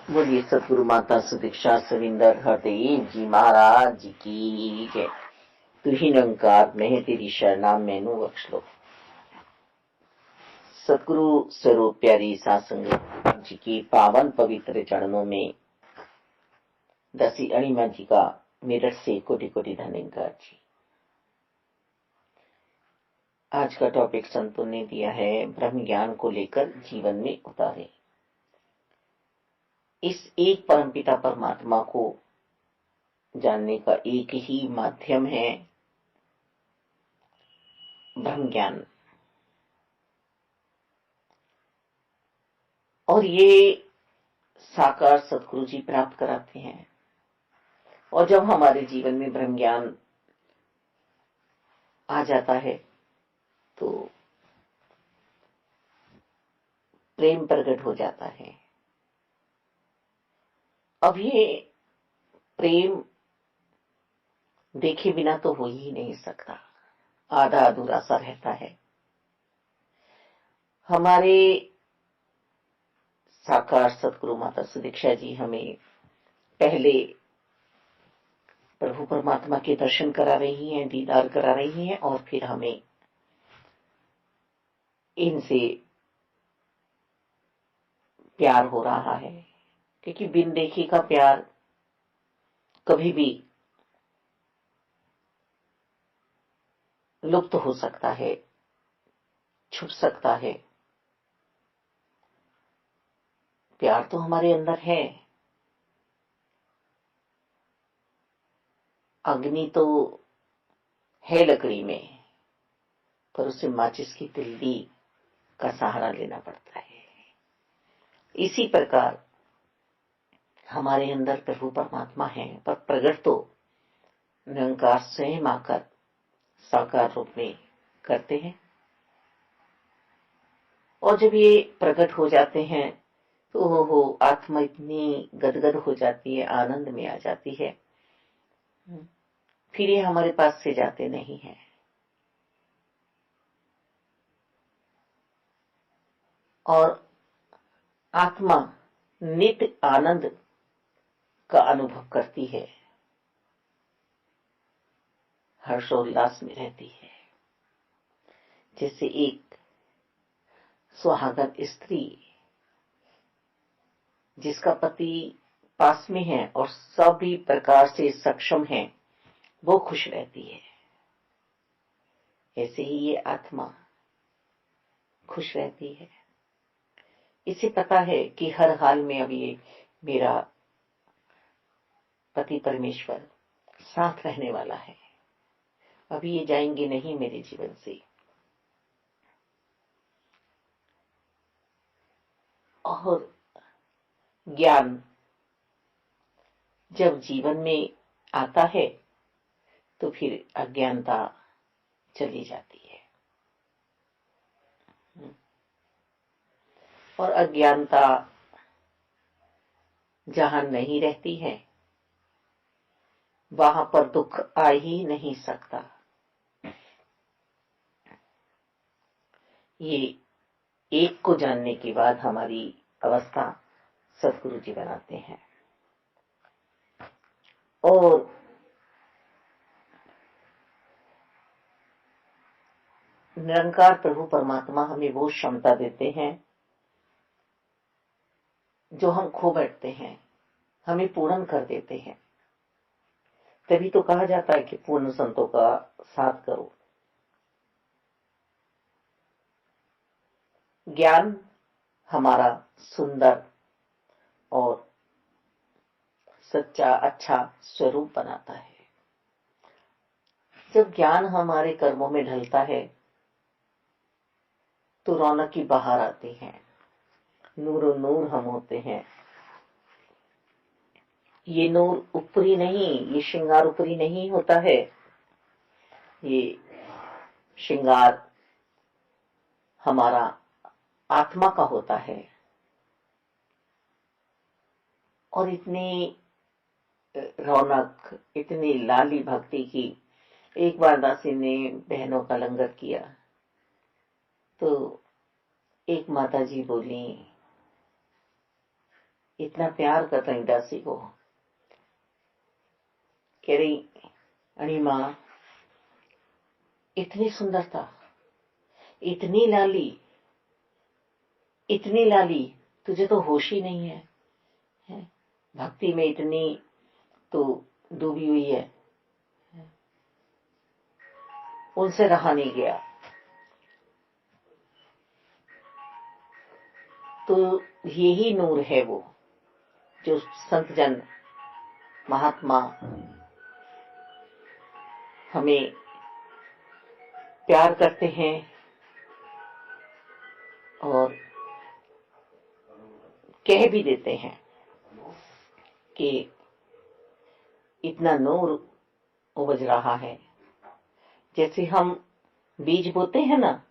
बोलिए सतगुरु माता सुदीक्षा सविंदर हरदेव जी महाराज जी की जय। तू ही निरंकार मैं तेरी शरणा मैनू बख्श लो। सतगुरु स्वरूप प्यारी सासंग जी की पावन पवित्र चरणों में दसी अणिमा जी का मेरठ से कोटि कोटि धन्यवाद जी। आज का टॉपिक संतों ने दिया है ब्रह्म ज्ञान को लेकर जीवन में उतारे। इस एक परमपिता परमात्मा को जानने का एक ही माध्यम है ब्रह्म ज्ञान, और ये साकार सतगुरु जी प्राप्त कराते हैं। और जब हमारे जीवन में ब्रह्म ज्ञान आ जाता है तो प्रेम प्रकट हो जाता है। अब ये प्रेम देखे बिना तो हो ही नहीं सकता, आधा अधूरा सा रहता है। हमारे साकार सतगुरु माता सुदीक्षा जी हमें पहले प्रभु परमात्मा के दर्शन करा रही हैं, दीदार करा रही हैं, और फिर हमें इनसे प्यार हो रहा है, क्योंकि बिन देखी का प्यार कभी भी लुप्त हो सकता है, छुप सकता है। प्यार तो हमारे अंदर है, अग्नि तो है लकड़ी में, पर उसे माचिस की तिल्ली का सहारा लेना पड़ता है। इसी प्रकार हमारे अंदर प्रभु परमात्मा है, पर प्रकट तो निरंकार स्वयं आकर साकार रूप में करते हैं। और जब ये प्रकट हो जाते हैं तो हो आत्मा इतनी गदगद हो जाती है, आनंद में आ जाती है। फिर ये हमारे पास से जाते नहीं है। और आत्मा नित्य आनंद का अनुभव करती है, हर्षोल्लास में रहती है। जैसे एक सुहागन स्त्री जिसका पति पास में है और सभी प्रकार से सक्षम है, वो खुश रहती है। ऐसे ही ये आत्मा खुश रहती है। इसे पता है कि हर हाल में अब ये मेरा पति परमेश्वर साथ रहने वाला है, अभी ये जाएंगे नहीं मेरे जीवन से। और ज्ञान जब जीवन में आता है तो फिर अज्ञानता चली जाती है, और अज्ञानता जहां नहीं रहती है वहां पर दुख आ ही नहीं सकता। ये एक को जानने के बाद हमारी अवस्था सतगुरु जी बनाते हैं। और निरंकार प्रभु परमात्मा हमें वो क्षमता देते हैं जो हम खो बैठते हैं, हमें पूर्ण कर देते हैं। तभी तो कहा जाता है कि पूर्ण संतों का साथ करो। ज्ञान हमारा सुंदर और सच्चा अच्छा स्वरूप बनाता है। जब ज्ञान हमारे कर्मों में ढलता है तो रौनक की बहार आती है, नूरो नूर हम होते हैं। ये नूर ऊपरी नहीं, ये श्रृंगार ऊपरी नहीं होता है, ये श्रृंगार हमारा आत्मा का होता है। और इतनी रौनक, इतनी लाली भक्ति की। एक बार दासी ने बहनों का लंगर किया तो एक माता जी बोली, इतना प्यार कर रही दासी को, कह रही अणिमा इतनी सुंदरता, इतनी लाली, तुझे तो होश ही नहीं है, भक्ति में इतनी तो डूबी हुई है। उनसे रहा नहीं गया। तो यही नूर है वो जो संत जन महात्मा हमें प्यार करते हैं और कह भी देते हैं कि इतना नूर उपज रहा है। जैसे हम बीज बोते हैं ना,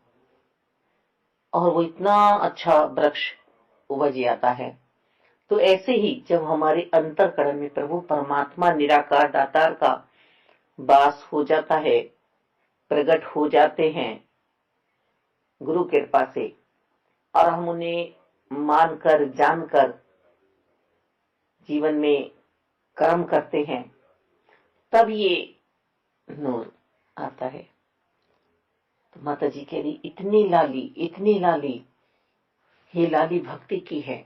और वो इतना अच्छा वृक्ष उपज जाता है, तो ऐसे ही जब हमारे अंतःकरण में प्रभु परमात्मा निराकार दातार का वास हो जाता है, प्रकट हो जाते हैं गुरु कृपा से, और हम उन्हें मानकर जानकर जीवन में कर्म करते हैं, तब ये नूर आता है। तो माता जी कह रही इतनी लाली, ये लाली भक्ति की है।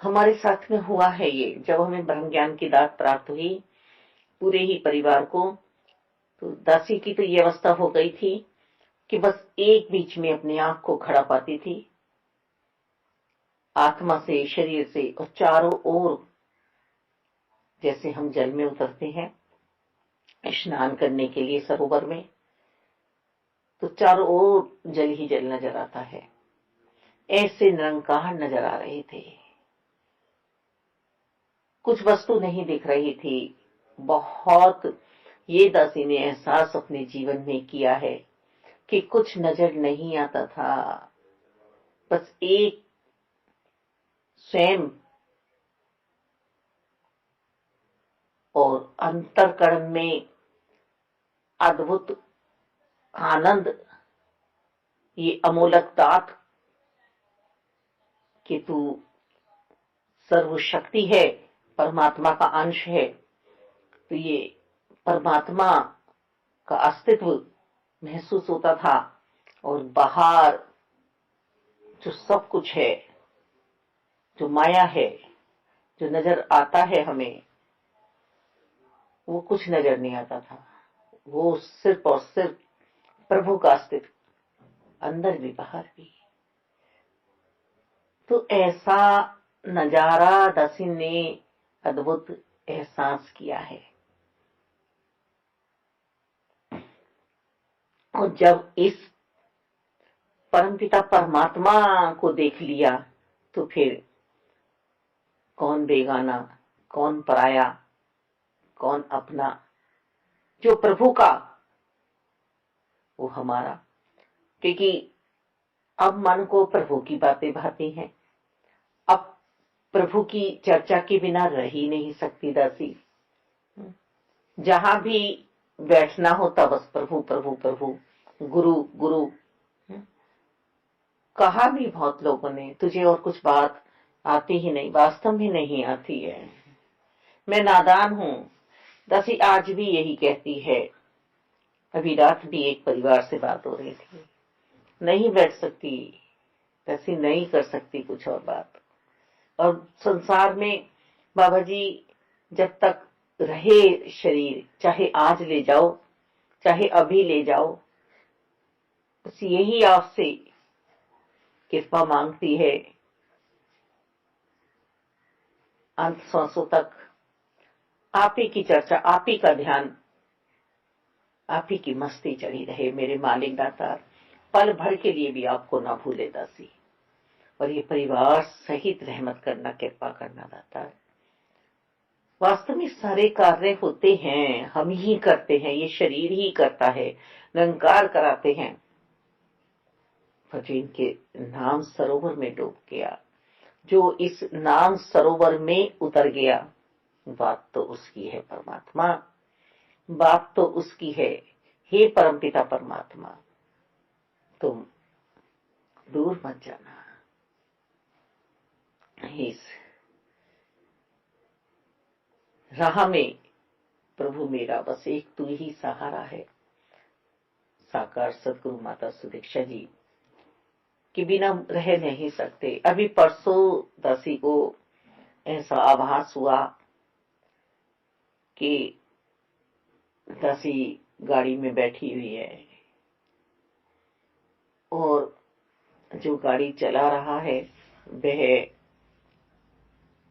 हमारे साथ में हुआ है ये, जब हमें ब्रह्म ज्ञान की दात प्राप्त हुई पूरे ही परिवार को, तो दासी की तो ये अवस्था हो गई थी कि बस एक बीच में अपने आंख को खड़ा पाती थी, आत्मा से, शरीर से, और चारों ओर जैसे हम जल में उतरते हैं स्नान करने के लिए सरोवर में, तो चारों ओर जल ही जल नजर आता है, ऐसे निरंकार नजर आ रहे थे। कुछ वस्तु नहीं दिख रही थी। बहुत ये दासी ने एहसास अपने जीवन में किया है कि कुछ नजर नहीं आता था, बस एक स्वयं और अंतःकरण में अद्भुत आनंद, ये अमोलक दात कि तू सर्वशक्ति है, परमात्मा का अंश है। तो ये परमात्मा का अस्तित्व महसूस होता था, और बाहर जो सब कुछ है, जो माया है, जो नजर आता है हमें, वो कुछ नजर नहीं आता था। वो सिर्फ और सिर्फ प्रभु का अस्तित्व, अंदर भी बाहर भी। तो ऐसा नजारा दासी ने अद्भुत एहसास किया है। और जब इस परमपिता परमात्मा को देख लिया, तो फिर कौन बेगाना, कौन पराया, कौन अपना, जो प्रभु का वो हमारा। क्योंकि अब मन को प्रभु की बातें भाती हैं, अब प्रभु की चर्चा के बिना रह ही नहीं सकती दासी। जहां भी बैठना होता बस प्रभु प्रभु प्रभु, गुरु गुरु। कहा भी बहुत लोगों ने तुझे और कुछ बात आती ही नहीं, वास्तव में नहीं आती है, मैं नादान हूं। दासी आज भी यही कहती है। अभी रात भी एक परिवार से बात हो रही थी, नहीं बैठ सकती, दासी नहीं कर सकती कुछ और बात। और संसार में बाबा जी जब तक रहे शरीर, चाहे आज ले जाओ, चाहे अभी ले जाओ, बस यही आपसे कृपा मांगती है, अंत सांसों तक आप ही की चर्चा, आप ही का ध्यान, आप ही की मस्ती चढ़ी रहे मेरे मालिक दातार। पल भर के लिए भी आपको ना भूले दासी, और ये परिवार सहित रहमत करना, कृपा करना दातार। वास्तव में सारे कार्य होते हैं, हम ही करते हैं, ये शरीर ही करता है, निरंकार कराते हैं। पर जो इनके नाम सरोवर में डूब गया, जो इस नाम सरोवर में उतर गया, बात तो उसकी है परमात्मा, बात तो उसकी है। हे परमपिता परमात्मा, तुम दूर मत जाना। इस राह में प्रभु मेरा बस एक तू ही सहारा है। साकार सदगुरु माता सुदीक्षा जी के बिना रह नहीं सकते। अभी परसों दासी को ऐसा आभास हुआ कि दासी गाड़ी में बैठी हुई है और जो गाड़ी चला रहा है वह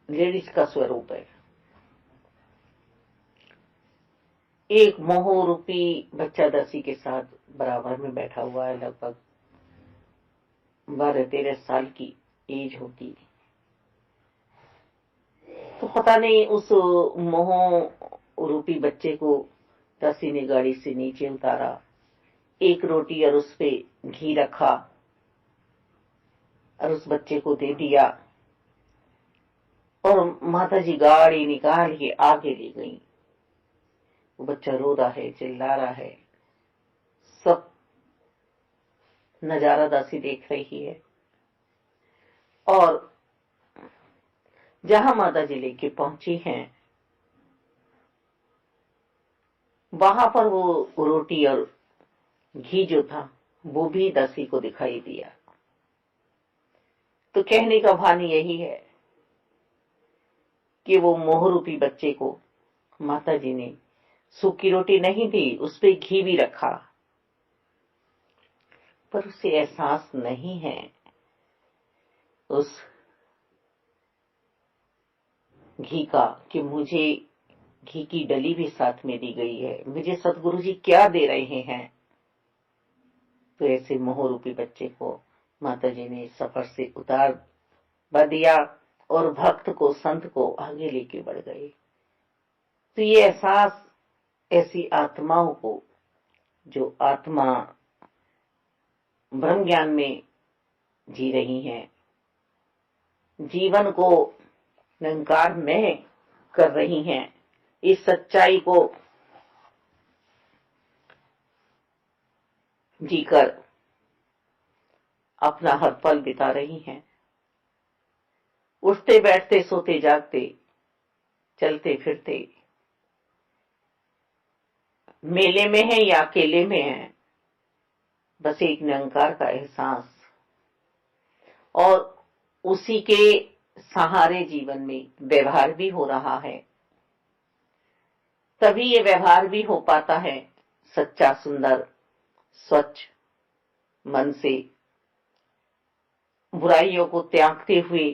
लेडीज का स्वरूप है। एक मोह रूपी बच्चा दासी के साथ बराबर में बैठा हुआ है, लगभग 12-13 साल की एज होगी। तो पता नहीं उस मोह रूपी बच्चे को दासी ने गाड़ी से नीचे उतारा, एक रोटी और उस पे घी रखा और उस बच्चे को दे दिया और माता जी गाड़ी निकाल के आगे ले गई। वो बच्चा रो रहा है, चिल्ला रहा है, सब नजारा दासी देख रही है। और जहां माता जी लेके पहुंची हैं वहां पर वो रोटी और घी जो था वो भी दासी को दिखाई दिया। तो कहने का भान यही है कि वो मोहरूपी बच्चे को माता जी ने सूखी रोटी नहीं दी, उस पे घी भी रखा, पर उसे एहसास नहीं है उस घी का कि मुझे घी की डली भी साथ में दी गई है, मुझे सतगुरु जी क्या दे रहे हैं। तो ऐसे मोहरूपी बच्चे को माता जी ने सफर से उतार दिया और भक्त को, संत को आगे लेके बढ़ गए। तो ये एहसास ऐसी आत्माओं को, जो आत्मा ब्रह्म ज्ञान में जी रही हैं, जीवन को निरंकार में कर रही हैं, इस सच्चाई को जीकर अपना हर पल बिता रही हैं। उठते बैठते, सोते जागते, चलते फिरते, मेले में है या अकेले में है, बस एक निरंकार का एहसास और उसी के सहारे जीवन में व्यवहार भी हो रहा है। तभी ये व्यवहार भी हो पाता है सच्चा, सुंदर, स्वच्छ मन से, बुराइयों को त्यागते हुए,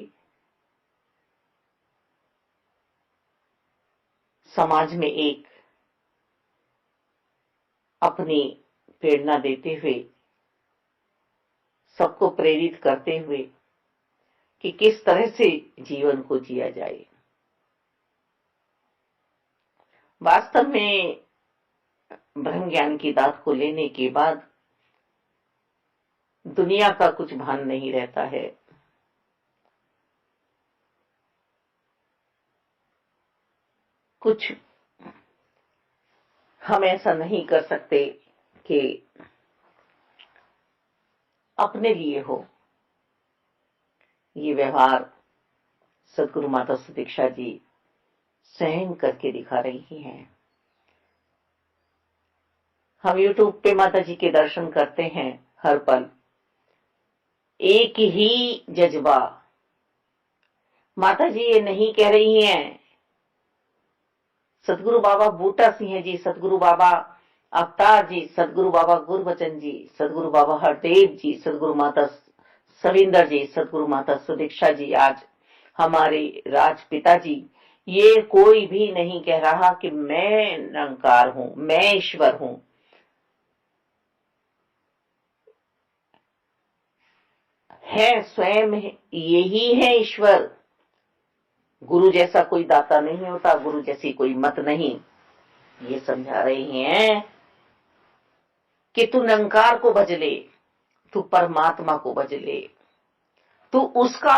समाज में एक अपनी प्रेरणा देते हुए, सबको प्रेरित करते हुए कि किस तरह से जीवन को जिया जाए। वास्तव में ब्रह्म ज्ञान की दात को लेने के बाद दुनिया का कुछ भान नहीं रहता है। कुछ हम ऐसा नहीं कर सकते कि अपने लिए हो। ये व्यवहार सदगुरु माता सुदीक्षा जी स्वयं करके दिखा रही हैं। हम YouTube पे माता जी के दर्शन करते हैं हर पल, एक ही जज्बा। माता जी ये नहीं कह रही हैं, सतगुरु बाबा बूटा सिंह जी, सतगुरु बाबा अवतार जी, सतगुरु बाबा गुरबचन जी, सतगुरु बाबा हरदेव जी, सतगुरु माता सविंदर जी, सतगुरु माता सुदीक्षा जी, आज हमारे राजपिता जी, ये कोई भी नहीं कह रहा कि मैं निरंकार हूं, मैं ईश्वर हूं। है स्वयं यही है ईश्वर। गुरु जैसा कोई दाता नहीं होता, गुरु जैसी कोई मत नहीं। ये समझा रहे हैं कि तू निरंकार को भज ले, तू परमात्मा को भज ले, तू उसका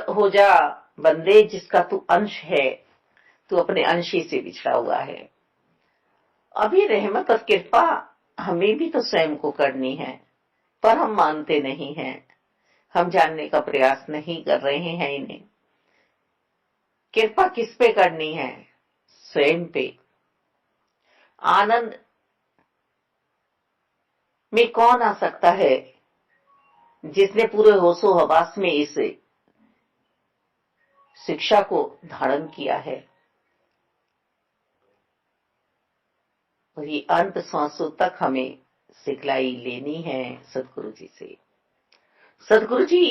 हो जा बंदे जिसका तू अंश है, तू अपने अंशी से बिछड़ा हुआ है। अभी रहमत और कृपा हमें भी तो स्वयं को करनी है, पर हम मानते नहीं हैं, हम जानने का प्रयास नहीं कर रहे हैं इन्हें। कृपा किस पे करनी है? स्वयं पे। आनंद में कौन आ सकता है जिसने पूरे होशो हवास में इस शिक्षा को धारण किया है। और ये अंत सांसों तक हमें सिखलाई लेनी है सदगुरु जी से। सदगुरु जी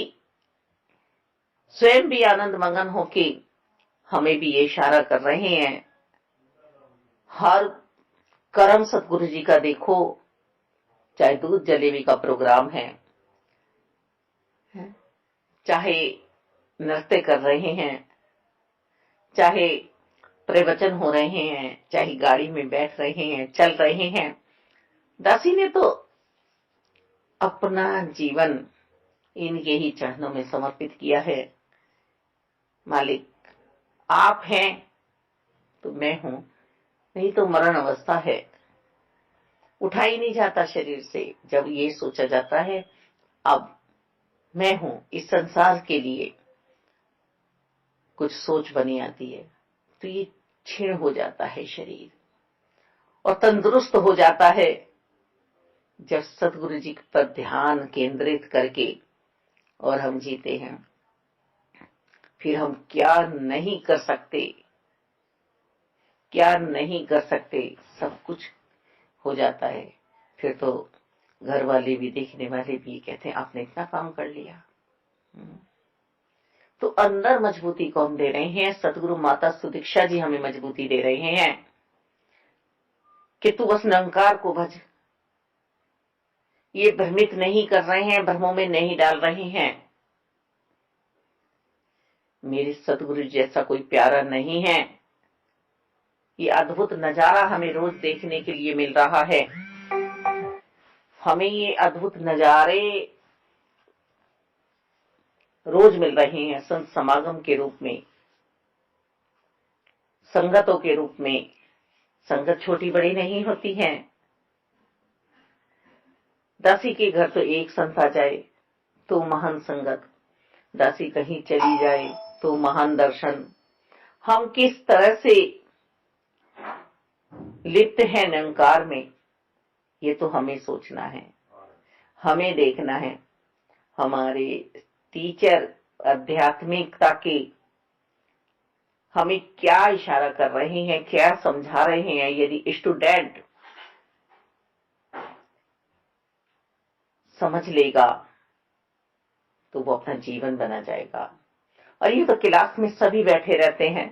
स्वयं भी आनंद मगन होके हमें भी ये इशारा कर रहे हैं। हर कर्म सदगुरु जी का देखो, चाहे दूध जलेबी का प्रोग्राम है, चाहे नृत्य कर रहे हैं, चाहे प्रवचन हो रहे हैं, चाहे गाड़ी में बैठ रहे हैं, चल रहे हैं, दासी ने तो अपना जीवन इनके ही चरणों में समर्पित किया है। मालिक आप हैं तो मैं हूं, नहीं तो मरण अवस्था है, उठा ही नहीं जाता शरीर से। जब ये सोचा जाता है अब मैं हूं, इस संसार के लिए कुछ सोच बनी आती है, तो ये क्षीण हो जाता है शरीर और तंदुरुस्त हो जाता है जब सदगुरु जी पर ध्यान केंद्रित करके और हम जीते हैं। फिर हम क्या नहीं कर सकते, क्या नहीं कर सकते, सब कुछ हो जाता है। फिर तो घर वाले भी, देखने वाले भी कहते हैं आपने इतना काम कर लिया। तो अंदर मजबूती कौन दे रहे हैं? सतगुरु माता सुदीक्षा जी हमें मजबूती दे रहे हैं कि तू बस निरंकार को भज। ये भ्रमित नहीं कर रहे हैं, भ्रमों में नहीं डाल रहे हैं। मेरे सतगुरु जैसा कोई प्यारा नहीं है। ये अद्भुत नजारा हमें रोज देखने के लिए मिल रहा है। हमें ये अद्भुत नजारे रोज मिल रहे हैं, संत समागम के रूप में, संगतों के रूप में। संगत छोटी बड़ी नहीं होती है। दासी के घर तो एक संत आ जाए तो महान संगत, दासी कहीं चली जाए तो महान दर्शन। हम किस तरह से लिप्त हैं निरंकार में, ये तो हमें सोचना है, हमें देखना है। हमारे टीचर आध्यात्मिकता के हमें क्या इशारा कर रहे हैं, क्या समझा रहे हैं। यदि स्टूडेंट समझ लेगा तो वो अपना जीवन बना जाएगा। और ये तो क्लास में सभी बैठे रहते हैं,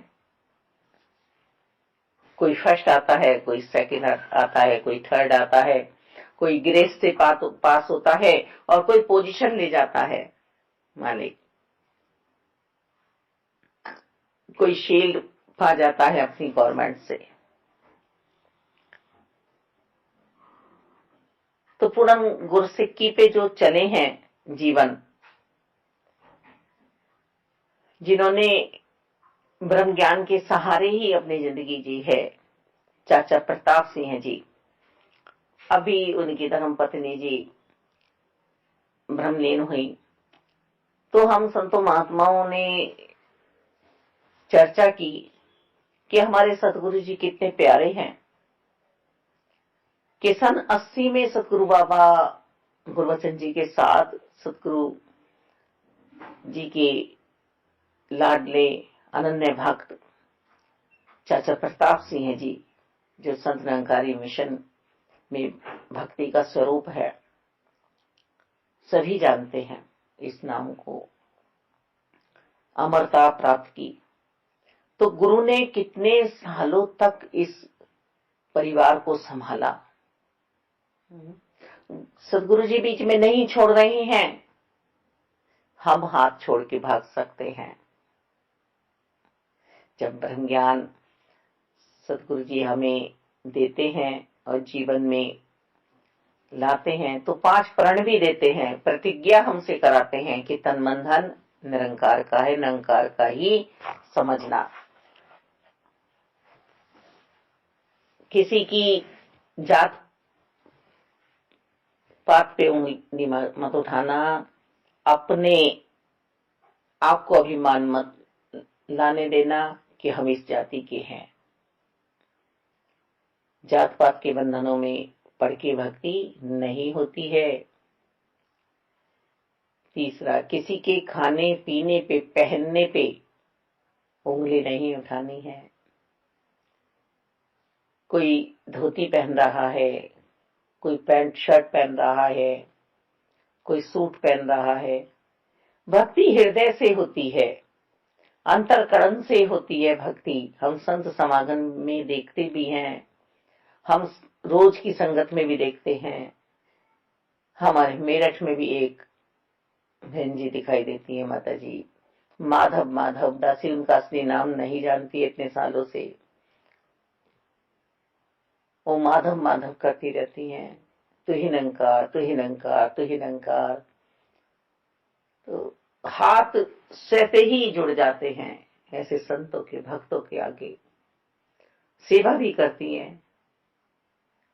कोई फर्स्ट आता है, कोई सेकंड आता है, कोई थर्ड आता है, कोई ग्रेस से पास होता है और कोई पोजीशन ले जाता है। मालिक कोई शील्ड पा जाता है अपनी गवर्नमेंट से। तो पूर्ण गुरसिक्की पे जो चले हैं जीवन, जिन्होंने ब्रह्म ज्ञान के सहारे ही अपनी जिंदगी जी है, चाचा प्रताप सिंह जी, अभी उनकी धर्म पत्नी जी ब्रह्मलीन हुई। तो हम संतों महात्माओं ने चर्चा की कि हमारे सतगुरु जी कितने प्यारे हैं कि सन 80 में सतगुरु बाबा गुरबचन जी के साथ सतगुरु जी के लाडले अनन्य भक्त चाचा प्रताप सिंह जी, जो संत निरंकारी मिशन में भक्ति का स्वरूप है, सभी जानते हैं इस नाम को, अमरता प्राप्त की। तो गुरु ने कितने सालों तक इस परिवार को संभाला। सदगुरु जी बीच में नहीं छोड़ रहे हैं, हम हाथ छोड़ के भाग सकते हैं। जब ब्रह्म ज्ञान सदगुरु जी हमें देते हैं और जीवन में लाते हैं तो 5 प्रण भी देते हैं, प्रतिज्ञा हमसे कराते हैं कि तन मन धन निरंकार का है, निरंकार का ही समझना। किसी की जात पात पे उंगली मत उठाना, अपने आप को अभिमान मत लाने देना कि हम इस जाति के हैं। जात पात के बंधनों में पड़ के भक्ति नहीं होती है। तीसरा, किसी के खाने पीने पे, पहनने पे उंगली नहीं उठानी है। कोई धोती पहन रहा है, कोई पैंट शर्ट पहन रहा है, कोई सूट पहन रहा है, भक्ति हृदय से होती है, अंतरकरण से होती है भक्ति। हम संत समागम में देखते भी हैं, हम रोज की संगत में भी देखते हैं। हमारे मेरठ में भी एक बहन जी दिखाई देती है, माता जी, माधव माधव दासी, उनका असली नाम नहीं जानती इतने सालों से, वो माधव माधव करती रहती हैं, तू ही निरंकार, तू ही निरंकार, तू ही निरंकार। तो हाथ सहते ही जुड़ जाते हैं ऐसे संतों के, भक्तों के आगे। सेवा भी करती हैं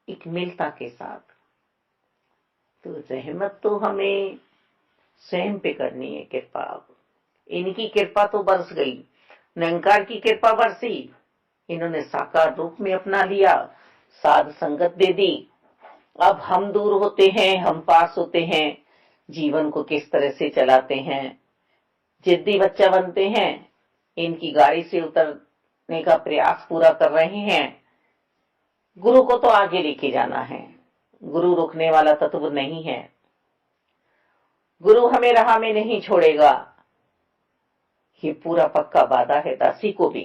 एक मिलता के साथ। तो रहमत तो हमें स्वयं पे करनी है, कृपा। इनकी कृपा तो बरस गई, निरंकार की कृपा बरसी, इन्होंने साकार रूप में अपना लिया, साध संगत दे दी। अब हम दूर होते हैं, हम पास होते हैं, जीवन को किस तरह से चलाते हैं, जिद्दी बच्चा बनते हैं, इनकी गाड़ी से उतरने का प्रयास पूरा कर रहे हैं। गुरु को तो आगे लेके जाना है, गुरु रुकने वाला तत्व नहीं है। गुरु हमें राह में नहीं छोड़ेगा, ये पूरा पक्का वादा है दासी को भी।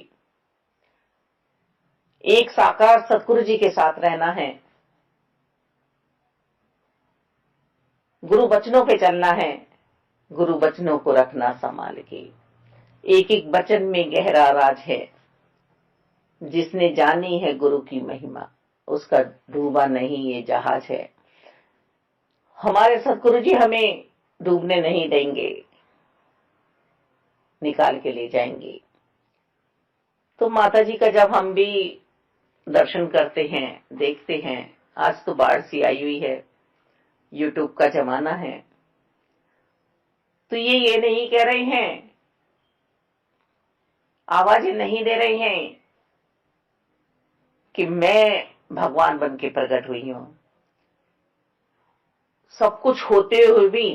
एक साकार सतगुरु जी के साथ रहना है, गुरु वचनों पे चलना है, गुरु वचनों को रखना संभाल के। एक एक वचन में गहरा राज है, जिसने जानी है गुरु की महिमा, उसका डूबा नहीं ये जहाज है। हमारे सतगुरु जी हमें डूबने नहीं देंगे, निकाल के ले जाएंगे। तो माता जी का जब हम भी दर्शन करते हैं, देखते हैं, आज तो बाढ़ सी आई हुई है, यूट्यूब का जमाना है, तो ये नहीं कह रहे हैं, आवाजें नहीं दे रहे हैं कि मैं भगवान बन के प्रकट हुई हूं। सब कुछ होते हुए भी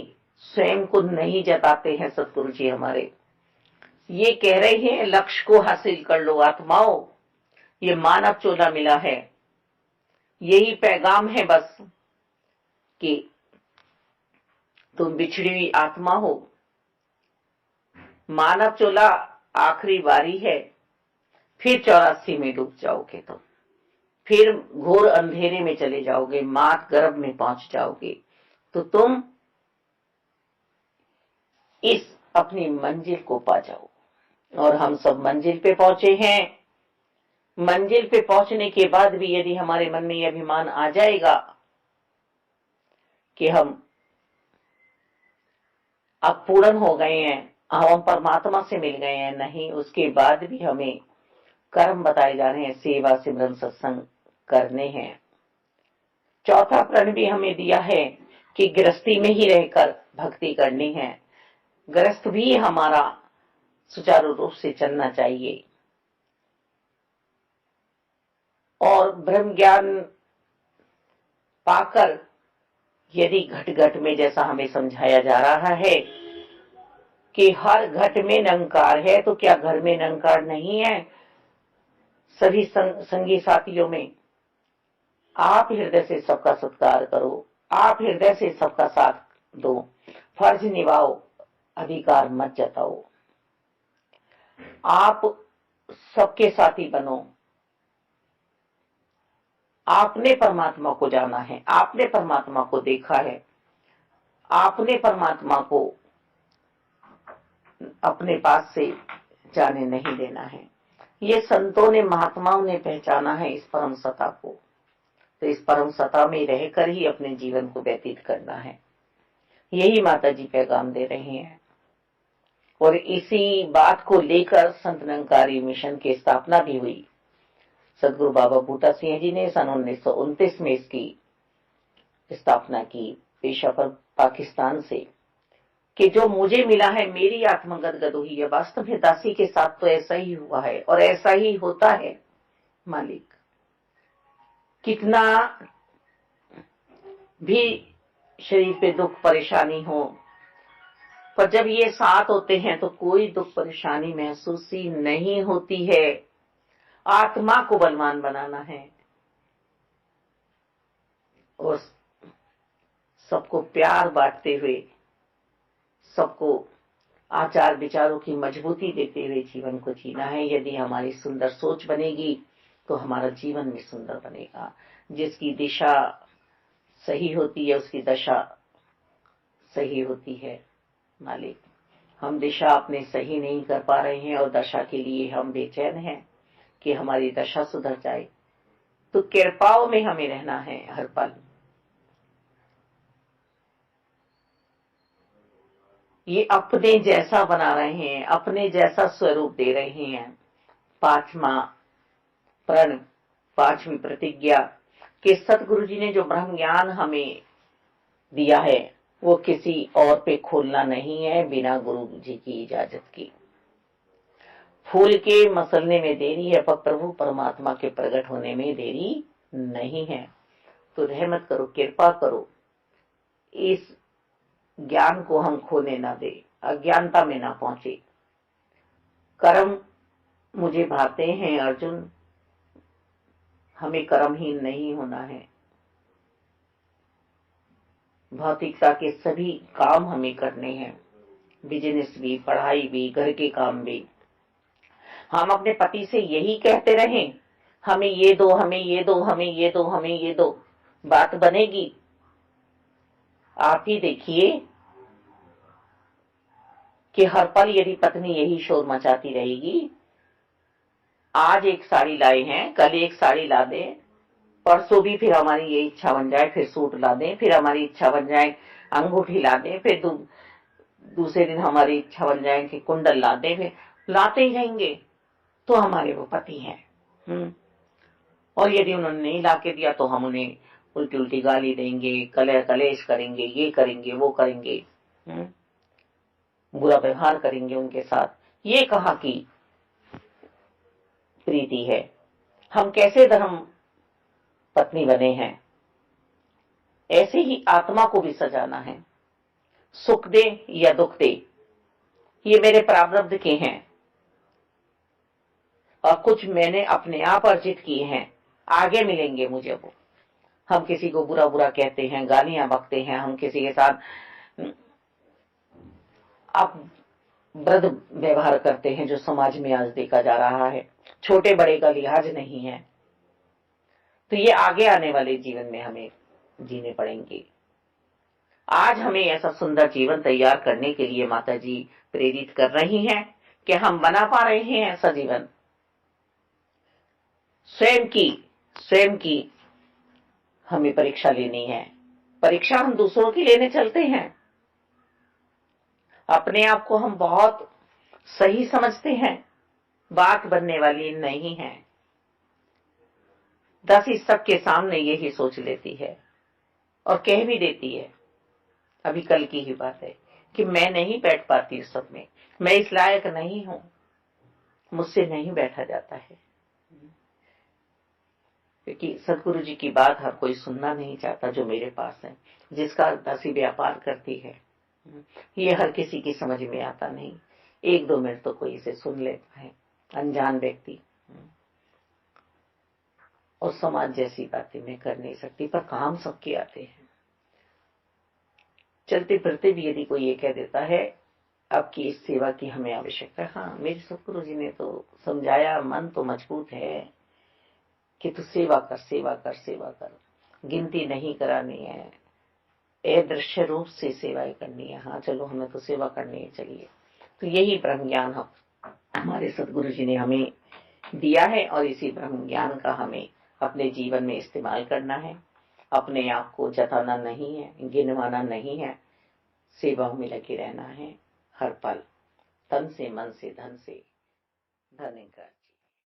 स्वयं को नहीं जताते हैं सतगुरु जी हमारे। ये कह रहे हैं लक्ष्य को हासिल कर लो आत्माओं, ये मानव चोला मिला है। यही पैगाम है बस कि तुम बिछड़ी हुई आत्मा हो, मानव चोला आखिरी बारी है, फिर 84 में डूब जाओगे तुम, फिर घोर अंधेरे में चले जाओगे, मात गर्भ में पहुंच जाओगे। तो तुम इस अपनी मंजिल को पा जाओ। और हम सब मंजिल पे पहुंचे हैं। मंजिल पे पहुंचने के बाद भी यदि हमारे मन में यह अभिमान आ जाएगा कि हम अब पूर्ण हो गए हैं, हम परमात्मा से मिल गए हैं, नहीं, उसके बाद भी हमें कर्म बताए जा रहे हैं, सेवा सिमरन सत्संग करने हैं। चौथा प्रण भी हमें दिया है कि गृहस्थी में ही रहकर भक्ति करनी है। गृहस्थ भी हमारा सुचारू रूप से चलना चाहिए। और ब्रह्म ज्ञान पाकर यदि घट घट में, जैसा हमें समझाया जा रहा है कि हर घट में निरंकार है, तो क्या घर में निरंकार नहीं है? सभी संगी साथियों में आप हृदय से सबका सत्कार करो, आप हृदय से सबका साथ दो, फर्ज निभाओ, अधिकार मत जताओ। आप सबके साथी बनो। आपने परमात्मा को जाना है, आपने परमात्मा को देखा है, आपने परमात्मा को अपने पास से जाने नहीं देना है। ये संतों ने, महात्माओं ने पहचाना है इस परम सत्ता को। तो इस परम सत्ता में रहकर ही अपने जीवन को व्यतीत करना है। यही माता जी पैगाम दे रहे हैं। और इसी बात को लेकर संत निरंकारी मिशन की स्थापना भी हुई। सदगुरु बाबा बूटा सिंह जी ने सन 1929 में इसकी स्थापना की, पेशावर पाकिस्तान से, कि जो मुझे मिला है मेरी आत्मा गदगद हुई है। वास्तव में दासी के साथ तो ऐसा ही हुआ है और ऐसा ही होता है। मालिक, कितना भी शरीर पे दुख परेशानी हो, पर जब ये साथ होते हैं तो कोई दुख परेशानी महसूस ही नहीं होती है। आत्मा को बलवान बनाना है और सबको प्यार बांटते हुए, सबको आचार विचारों की मजबूती देते हुए जीवन को जीना है। यदि हमारी सुंदर सोच बनेगी तो हमारा जीवन भी सुंदर बनेगा। जिसकी दिशा सही होती है उसकी दशा सही होती है। मालिक, हम दिशा अपने सही नहीं कर पा रहे हैं और दशा के लिए हम बेचैन हैं कि हमारी दशा सुधर जाए। तो कृपाओं में हमें रहना है हर पल। ये अपने जैसा बना रहे हैं, अपने जैसा स्वरूप दे रहे हैं। पांचवा प्रण, पांचवी प्रतिज्ञा कि सतगुरु जी ने जो ब्रह्म ज्ञान हमें दिया है वो किसी और पे खोलना नहीं है बिना गुरु जी की इजाजत की। फूल के मसलने में देरी है पर प्रभु परमात्मा के प्रकट होने में देरी नहीं है। तो रहमत करो, कृपा करो, इस ज्ञान को हम खोने ना दे, अज्ञानता में ना पहुंचे। कर्म मुझे भाते हैं अर्जुन, हमें कर्महीन नहीं होना है। भौतिकता के सभी काम हमें करने हैं, बिजनेस भी, पढ़ाई भी, घर के काम भी। हम अपने पति से यही कहते रहें, हमें ये दो, हमें ये दो, हमें ये दो, हमें ये दो, बात बनेगी? आप ही देखिए कि हर पल यदि पत्नी यही शोर मचाती रहेगी, आज एक साड़ी लाए हैं, कल एक साड़ी ला दें, परसों भी फिर हमारी ये इच्छा बन जाए फिर सूट ला दें, फिर हमारी इच्छा बन जाए अंगूठी ला दें, फिर दूसरे दिन हमारी इच्छा बन जाए कि कुंडल ला दें, फिर लाते ही रहेंगे तो हमारे वो पति हैं। और यदि उन्होंने नहीं ला के दिया तो हम उन्हें उल्टी उल्टी गाली देंगे, कलेश करेंगे, ये करेंगे, वो करेंगे, बुरा व्यवहार करेंगे उनके साथ। ये कहाँ की प्रीति है? हम कैसे धर्म पत्नी बने हैं? ऐसे ही आत्मा को भी सजाना है। सुख दे या दुख दे, ये मेरे प्रारब्ध के हैं और कुछ मैंने अपने आप अर्जित किए हैं, आगे मिलेंगे मुझे वो। हम किसी को बुरा बुरा कहते हैं, गालियां बकते हैं, हम किसी के साथ अब वृद्ध व्यवहार करते हैं जो समाज में आज देखा जा रहा है। छोटे बड़े का लिहाज नहीं है। तो ये आगे आने वाले जीवन में हमें जीने पड़ेंगे। आज हमें ऐसा सुंदर जीवन तैयार करने के लिए माता जी प्रेरित कर रही हैं कि हम बना पा रहे हैं ऐसा जीवन। स्वयं की हमें परीक्षा लेनी है। परीक्षा हम दूसरों की लेने चलते हैं, अपने आप को हम बहुत सही समझते हैं, बात बनने वाली नहीं है। दासी सबके सामने यही सोच लेती है और कह भी देती है, अभी कल की ही बात है, कि मैं नहीं बैठ पाती उस सब में, मैं इस लायक नहीं हूं, मुझसे नहीं बैठा जाता है। क्योंकि सदगुरु जी की बात हर कोई सुनना नहीं चाहता जो मेरे पास है। जिसका दासी व्यापार करती है ये हर किसी की समझ में आता नहीं। 1-2 मिनट तो कोई इसे सुन लेता है, अनजान व्यक्ति। और समाज जैसी बातें मैं कर नहीं सकती, पर काम सबके आते हैं। चलते फिरते भी यदि कोई ये कह देता है आपकी इस सेवा की हमें आवश्यकता है, हाँ मेरे सतगुरु जी ने तो समझाया, मन तो मजबूत है कि तू सेवा कर, सेवा कर, सेवा कर, गिनती नहीं करानी है, अदृश्य रूप से सेवाएं करनी है। हाँ चलो हमें तो सेवा करनी है, चलिए। तो यही ब्रह्म ज्ञान हमारे सतगुरु जी ने हमें दिया है और इसी ब्रह्म ज्ञान का हमें अपने जीवन में इस्तेमाल करना है। अपने आप को जताना नहीं है, गिनवाना नहीं है, सेवा में लगे रहना है हर पल, तन से, मन से, धन से, धन कर।